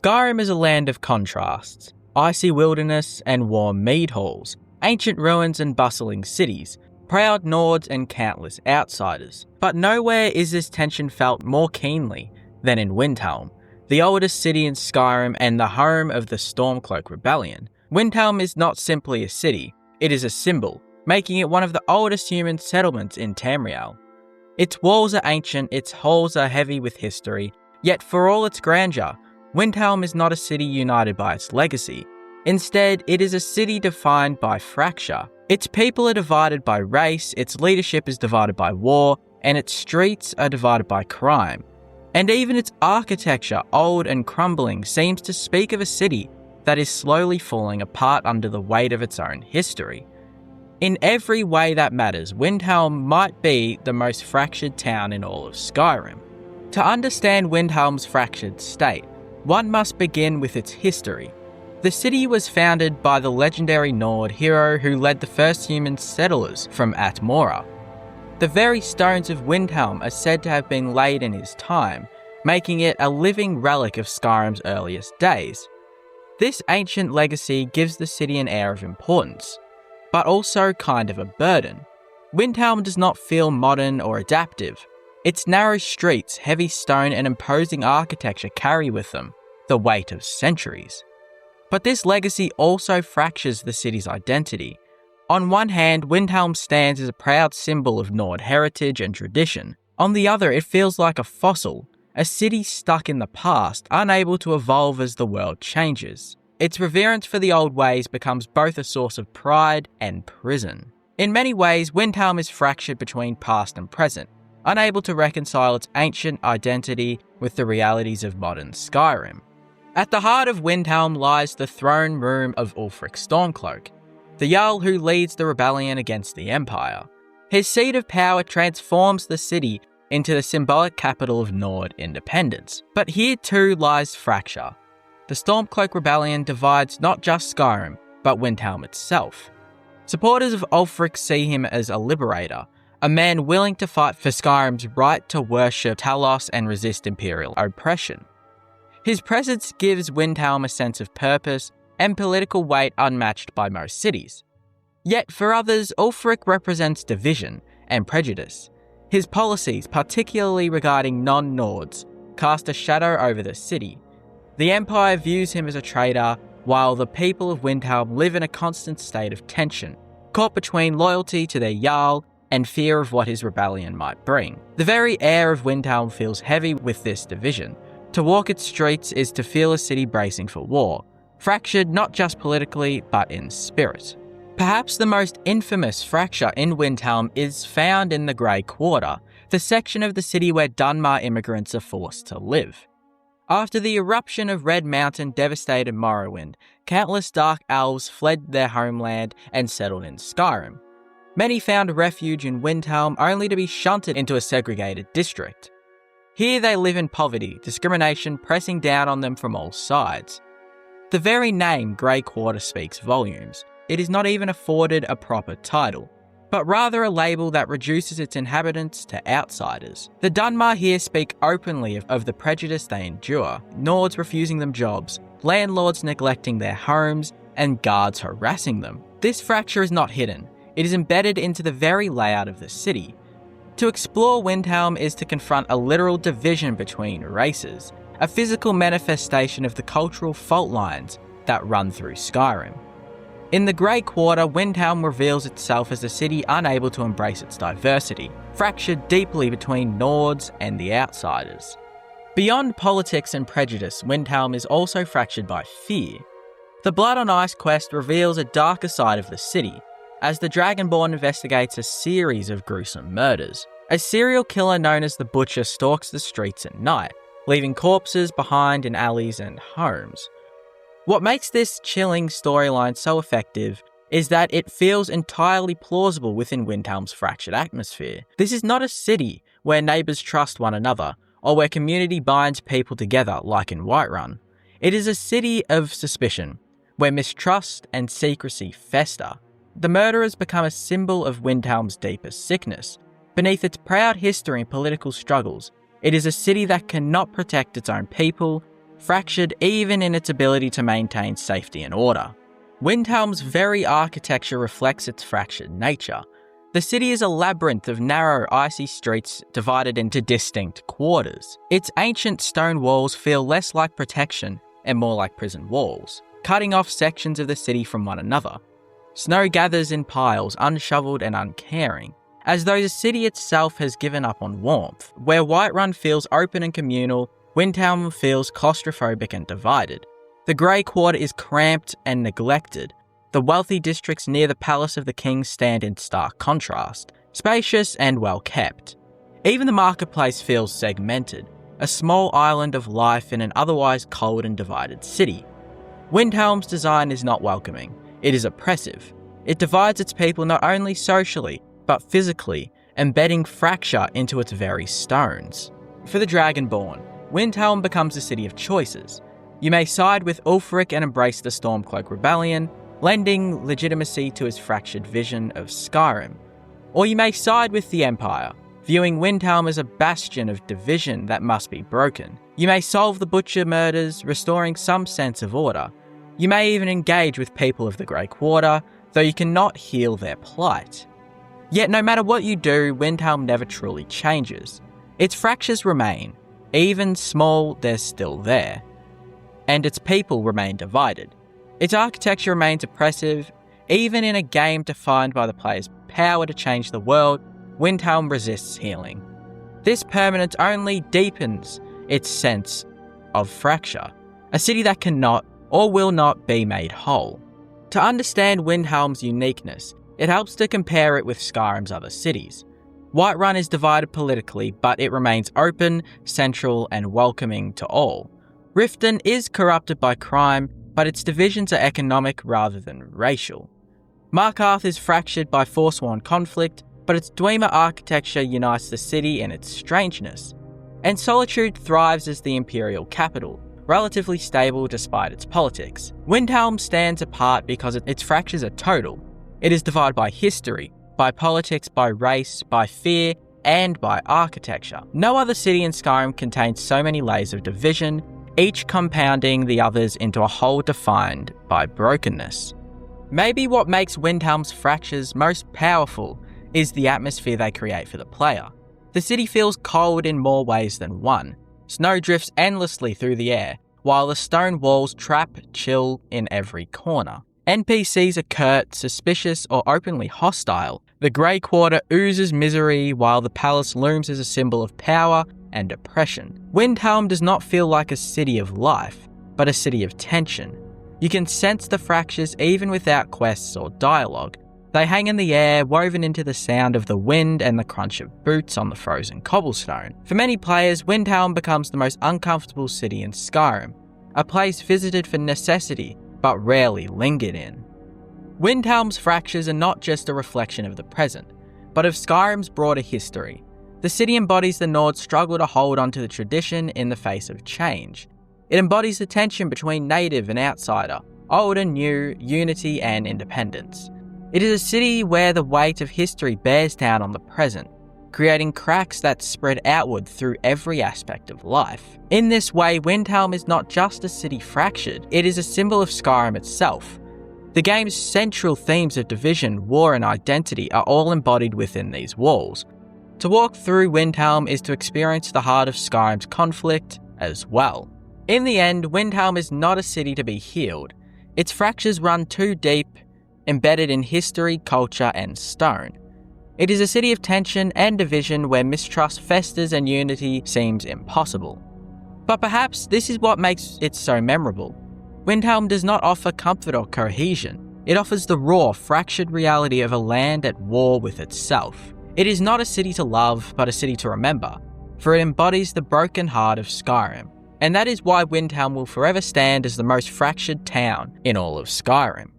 Skyrim is a land of contrasts: icy wilderness and warm mead halls, ancient ruins and bustling cities, proud Nords and countless outsiders. But nowhere is this tension felt more keenly than in Windhelm, the oldest city in Skyrim and the home of the Stormcloak Rebellion. Windhelm is not simply a city, it is a symbol, making it one of the oldest human settlements in Tamriel. Its walls are ancient, its halls are heavy with history, yet for all its grandeur, Windhelm is not a city united by its legacy. Instead, it is a city defined by fracture. Its people are divided by race, its leadership is divided by war, and its streets are divided by crime. And even its architecture, old and crumbling, seems to speak of a city that is slowly falling apart under the weight of its own history. In every way that matters, Windhelm might be the most fractured town in all of Skyrim. To understand Windhelm's fractured state, one must begin with its history. The city was founded by the legendary Nord hero who led the first human settlers from Atmora. The very stones of Windhelm are said to have been laid in his time, making it a living relic of Skyrim's earliest days. This ancient legacy gives the city an air of importance, but also kind of a burden. Windhelm does not feel modern or adaptive. Its narrow streets, heavy stone and imposing architecture carry with them the weight of centuries. But this legacy also fractures the city's identity. On one hand, Windhelm stands as a proud symbol of Nord heritage and tradition. On the other, it feels like a fossil, a city stuck in the past, unable to evolve as the world changes. Its reverence for the old ways becomes both a source of pride and prison. In many ways, Windhelm is fractured between past and present, unable to reconcile its ancient identity with the realities of modern Skyrim. At the heart of Windhelm lies the throne room of Ulfric Stormcloak, the Jarl who leads the rebellion against the Empire. His seat of power transforms the city into the symbolic capital of Nord independence. But here too lies fracture. The Stormcloak Rebellion divides not just Skyrim, but Windhelm itself. Supporters of Ulfric see him as a liberator, a man willing to fight for Skyrim's right to worship Talos and resist imperial oppression. His presence gives Windhelm a sense of purpose and political weight unmatched by most cities. Yet for others, Ulfric represents division and prejudice. His policies, particularly regarding non-Nords, cast a shadow over the city. The Empire views him as a traitor, while the people of Windhelm live in a constant state of tension, caught between loyalty to their Jarl and fear of what his rebellion might bring. The very air of Windhelm feels heavy with this division. To walk its streets is to feel a city bracing for war, fractured not just politically, but in spirit. Perhaps the most infamous fracture in Windhelm is found in the Grey Quarter, the section of the city where Dunmar immigrants are forced to live. After the eruption of Red Mountain devastated Morrowind, countless dark elves fled their homeland and settled in Skyrim. Many found refuge in Windhelm only to be shunted into a segregated district. Here they live in poverty, discrimination pressing down on them from all sides. The very name Grey Quarter speaks volumes. It is not even afforded a proper title, but rather a label that reduces its inhabitants to outsiders. The Dunmar here speak openly of the prejudice they endure, Nords refusing them jobs, landlords neglecting their homes, and guards harassing them. This fracture is not hidden, it is embedded into the very layout of the city. To explore Windhelm is to confront a literal division between races, a physical manifestation of the cultural fault lines that run through Skyrim. In the Grey Quarter, Windhelm reveals itself as a city unable to embrace its diversity, fractured deeply between Nords and the outsiders. Beyond politics and prejudice, Windhelm is also fractured by fear. The Blood on Ice quest reveals a darker side of the city, as the Dragonborn investigates a series of gruesome murders. A serial killer known as the Butcher stalks the streets at night, leaving corpses behind in alleys and homes. What makes this chilling storyline so effective is that it feels entirely plausible within Windhelm's fractured atmosphere. This is not a city where neighbours trust one another, or where community binds people together like in Whiterun. It is a city of suspicion, where mistrust and secrecy fester. The murderers become a symbol of Windhelm's deepest sickness. Beneath its proud history and political struggles, it is a city that cannot protect its own people, fractured even in its ability to maintain safety and order. Windhelm's very architecture reflects its fractured nature. The city is a labyrinth of narrow, icy streets divided into distinct quarters. Its ancient stone walls feel less like protection and more like prison walls, cutting off sections of the city from one another. Snow gathers in piles, unshoveled and uncaring, as though the city itself has given up on warmth. Where Whiterun feels open and communal, Windhelm feels claustrophobic and divided. The Grey Quarter is cramped and neglected. The wealthy districts near the Palace of the King stand in stark contrast, spacious and well kept. Even the marketplace feels segmented, a small island of life in an otherwise cold and divided city. Windhelm's design is not welcoming, it is oppressive. It divides its people not only socially, but physically, embedding fracture into its very stones. For the Dragonborn, Windhelm becomes a city of choices. You may side with Ulfric and embrace the Stormcloak Rebellion, lending legitimacy to his fractured vision of Skyrim. Or you may side with the Empire, viewing Windhelm as a bastion of division that must be broken. You may solve the Butcher murders, restoring some sense of order. You may even engage with people of the Grey Quarter, though you cannot heal their plight. Yet no matter what you do, Windhelm never truly changes. Its fractures remain. Even small, they're still there. And its people remain divided. Its architecture remains oppressive. Even in a game defined by the player's power to change the world, Windhelm resists healing. This permanence only deepens its sense of fracture, a city that cannot or will not be made whole. To understand Windhelm's uniqueness, it helps to compare it with Skyrim's other cities. Whiterun is divided politically, but it remains open, central, and welcoming to all. Riften is corrupted by crime, but its divisions are economic rather than racial. Markarth is fractured by forsworn conflict, but its Dwemer architecture unites the city in its strangeness. And Solitude thrives as the imperial capital, relatively stable despite its politics. Windhelm stands apart because its fractures are total. It is divided by history, by politics, by race, by fear, and by architecture. No other city in Skyrim contains so many layers of division, each compounding the others into a whole defined by brokenness. Maybe what makes Windhelm's fractures most powerful is the atmosphere they create for the player. The city feels cold in more ways than one. Snow drifts endlessly through the air, while the stone walls trap chill in every corner. NPCs are curt, suspicious, or openly hostile. The Grey Quarter oozes misery, while the palace looms as a symbol of power and oppression. Windhelm does not feel like a city of life, but a city of tension. You can sense the fractures even without quests or dialogue. They hang in the air, woven into the sound of the wind and the crunch of boots on the frozen cobblestone. For many players, Windhelm becomes the most uncomfortable city in Skyrim, a place visited for necessity, but rarely lingered in. Windhelm's fractures are not just a reflection of the present, but of Skyrim's broader history. The city embodies the Nord's struggle to hold onto the tradition in the face of change. It embodies the tension between native and outsider, old and new, unity and independence. It is a city where the weight of history bears down on the present, creating cracks that spread outward through every aspect of life. In this way, Windhelm is not just a city fractured, it is a symbol of Skyrim itself. The game's central themes of division, war and identity are all embodied within these walls. To walk through Windhelm is to experience the heart of Skyrim's conflict as well. In the end, Windhelm is not a city to be healed. Its fractures run too deep, embedded in history, culture and stone. It is a city of tension and division where mistrust festers and unity seems impossible. But perhaps this is what makes it so memorable. Windhelm does not offer comfort or cohesion. It offers the raw, fractured reality of a land at war with itself. It is not a city to love, but a city to remember, for it embodies the broken heart of Skyrim. And that is why Windhelm will forever stand as the most fractured town in all of Skyrim.